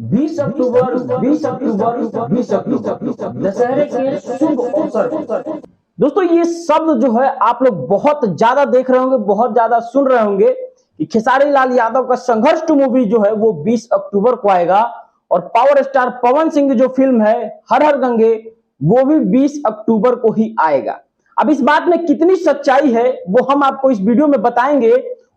20 अक्टूबर 20 अक्टूबर 20 अक्टूबर दशहरे के शुभ अवसर पर दोस्तों ये शब्द जो है आप लोग बहुत ज्यादा देख रहे होंगे, बहुत ज्यादा सुन रहे होंगे कि खेसारी लाल यादव का संघर्ष 2 मूवी जो है वो 20 अक्टूबर को आएगा और पावर स्टार पवन सिंह की जो फिल्म है हर हर गंगे वो भी 20 अक्टूबर को ही आएगा। अब इस बात में कितनी सच्चाई है वो हम आपको इस वीडियो में बताएंगे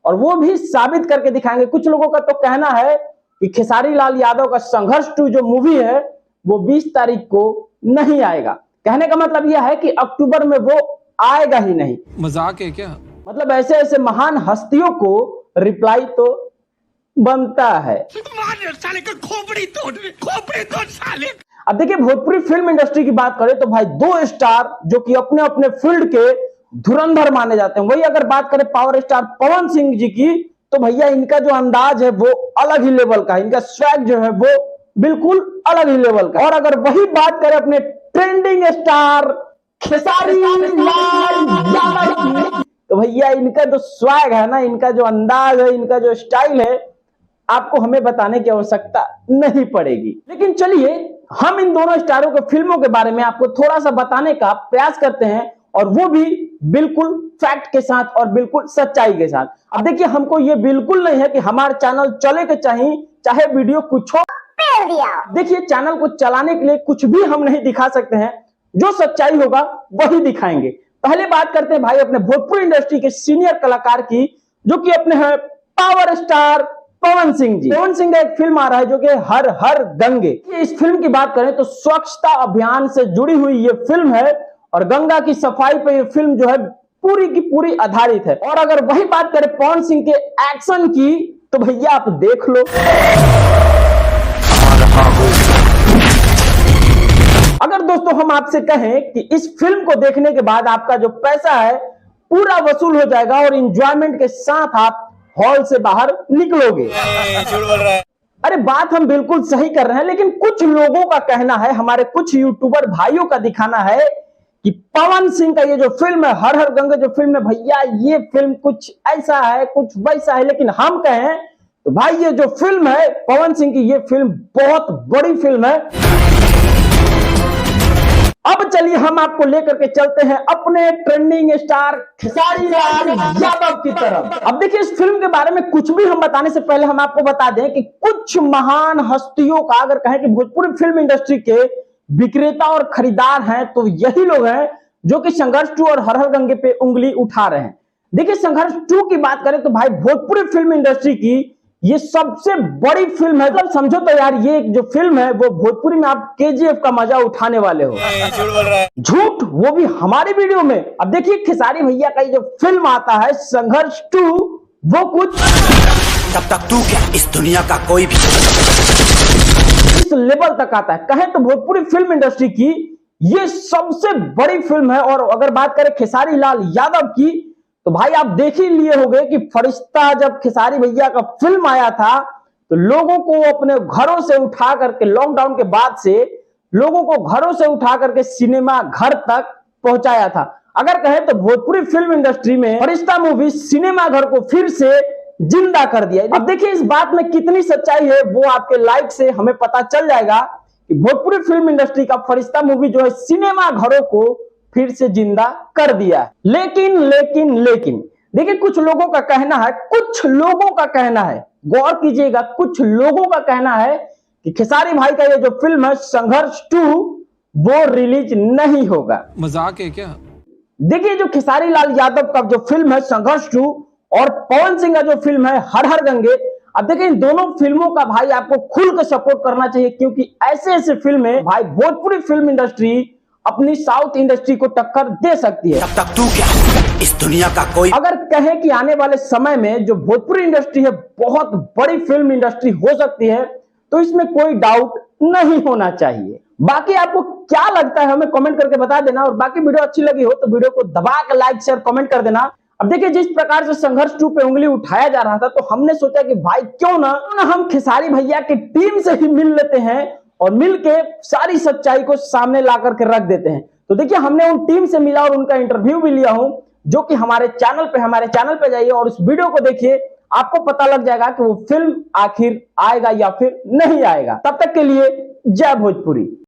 और वो भी साबित करके दिखाएंगे। कुछ लोगों का तो कहना है कि खेसारी लाल यादव का संघर्ष 2 जो मूवी है वो 20 तारीख को नहीं आएगा। कहने का मतलब यह है कि अक्टूबर में वो आएगा ही नहीं। मजाक है क्या? मतलब ऐसे ऐसे महान हस्तियों को रिप्लाई तो बनता है। साले का खोपड़ी तोड़ साले। अब देखिए भोजपुरी फिल्म इंडस्ट्री की बात करें तो भाई 2 स्टार जो कि अपने अपने फील्ड के धुरंधर माने जाते हैं। वही अगर बात करें पावर स्टार पवन सिंह जी की तो भैया इनका जो अंदाज है वो अलग ही लेवल का है, इनका स्वैग जो है वो बिल्कुल अलग ही लेवल का। और अगर वही बात करें अपने ट्रेंडिंग स्टार खेसारी लाल यादव की तो भैया इनका जो स्वैग है ना, इनका जो अंदाज है, इनका जो स्टाइल है, आपको हमें बताने की आवश्यकता नहीं पड़ेगी। लेकिन चलिए हम इन दोनों स्टारों के फिल्मों के बारे में आपको थोड़ा सा बताने का प्रयास करते हैं और वो भी बिल्कुल फैक्ट के साथ और बिल्कुल सच्चाई के साथ। अब देखिए हमको ये बिल्कुल नहीं है कि हमारा चैनल चले के चाहे वीडियो कुछ हो। देखिए चैनल को चलाने के लिए कुछ भी हम नहीं दिखा सकते हैं, जो सच्चाई होगा वही दिखाएंगे। पहले बात करते हैं भाई अपने भोजपुरी इंडस्ट्री के सीनियर कलाकार की, जो कि अपने हैं पावर स्टार पवन सिंह जी। पवन सिंह का एक फिल्म आ रहा है जो कि हर हर गंगे। इस फिल्म की बात करें तो स्वच्छता अभियान से जुड़ी हुई ये फिल्म है और गंगा की सफाई पे ये फिल्म जो है पूरी की पूरी आधारित है। और अगर वही बात करें पवन सिंह के एक्शन की तो भैया आप देख लो। अगर दोस्तों हम आपसे कहें कि इस फिल्म को देखने के बाद आपका जो पैसा है पूरा वसूल हो जाएगा और एंजॉयमेंट के साथ आप हॉल से बाहर निकलोगे। झूठ बोल रहा है। अरे बात हम बिल्कुल सही कर रहे हैं, लेकिन कुछ लोगों का कहना है, हमारे कुछ यूट्यूबर भाइयों का दिखाना है कि पवन सिंह का ये जो फिल्म है हर हर गंगे जो फिल्म है भैया ये फिल्म कुछ ऐसा है कुछ वैसा है। लेकिन हम कहें तो भाई ये जो फिल्म है पवन सिंह की ये फिल्म बहुत बड़ी फिल्म है। अब चलिए हम आपको लेकर के चलते हैं अपने ट्रेंडिंग स्टार खेसारी लाल यादव की तरफ। अब देखिए इस फिल्म के बारे में कुछ भी हम बताने से पहले हम आपको बता दें कि कुछ महान हस्तियों का अगर कहें कि भोजपुरी फिल्म इंडस्ट्री के विक्रेता और खरीदार हैं तो यही लोग हैं जो कि संघर्ष 2 और हर हर गंगे पे उंगली उठा रहे हैं। देखिए संघर्ष 2 की बात करें तो भाई भोजपुरी फिल्म इंडस्ट्री की ये सबसे बड़ी फिल्म है। मतलब समझो तो यार ये जो फिल्म है वो भोजपुरी में आप केजीएफ का मजा उठाने वाले हो। झूठ बोल रहा है। झूठ, वो भी हमारी वीडियो में। अब देखिए खेसारी भैया का जो फिल्म आता है संघर्ष 2 वो कुछ तब तक तू क्या इस दुनिया का कोई भी इस लेवल तक आता है। कहें तो भोजपुरी फिल्म इंडस्ट्री की ये सबसे बड़ी फिल्म है। और अगर बात करें खेसारी लाल यादव की तो भाई आप देख ही लिए होंगे कि फरिश्ता जब खेसारी भैया का फिल्म आया था तो लोगों को अपने घरों से उठा करके लॉकडाउन के बाद से लोगों को घरों से उठा करके सिनेमा घर तक पहुंचाया था। अगर कहें तो भोजपुरी फिल्म इंडस्ट्री में फरिश्ता मूवी सिनेमा घर को फिर से जिंदा कर दिया। अब देखिए इस बात में कितनी सच्चाई है वो आपके लाइक से हमें पता चल जाएगा कि भोजपुरी फिल्म इंडस्ट्री का फरिश्ता मूवी जो है सिनेमा घरों को फिर से जिंदा कर दिया है। लेकिन देखिए कुछ लोगों का कहना है, गौर कीजिएगा, कुछ लोगों का कहना है कि खेसारी भाई का ये जो फिल्म है संघर्ष 2 वो रिलीज नहीं होगा। मजाक है क्या? देखिए जो खेसारी लाल यादव का जो फिल्म है संघर्ष 2 और पवन सिंह का जो फिल्म है हर हर गंगे, अब देखिए इन दोनों फिल्मों का भाई आपको खुल कर सपोर्ट करना चाहिए क्योंकि ऐसे ऐसे फिल्में भाई भोजपुरी फिल्म इंडस्ट्री अपनी साउथ इंडस्ट्री को टक्कर दे सकती है। तब तक तू क्या इस दुनिया का कोई अगर कहें कि आने वाले समय में जो भोजपुरी इंडस्ट्री है बहुत बड़ी फिल्म इंडस्ट्री हो सकती है तो इसमें कोई डाउट नहीं होना चाहिए। बाकी आपको क्या लगता है हमें कमेंट करके बता देना और बाकी वीडियो अच्छी लगी हो तो वीडियो को दबा के लाइक शेयर कमेंट कर देना। अब देखिए जिस प्रकार से संघर्ष 2 पे उंगली उठाया जा रहा था तो हमने सोचा कि भाई क्यों ना हम खेसारी भैया की टीम से ही मिल लेते हैं और मिलके सारी सच्चाई को सामने ला करके रख देते हैं। तो देखिए हमने उन टीम से मिला और उनका इंटरव्यू भी लिया हूं जो कि हमारे चैनल पे जाइए और उस वीडियो को देखिए, आपको पता लग जाएगा कि वो फिल्म आखिर आएगा या फिर नहीं आएगा। तब तक के लिए जय भोजपुरी।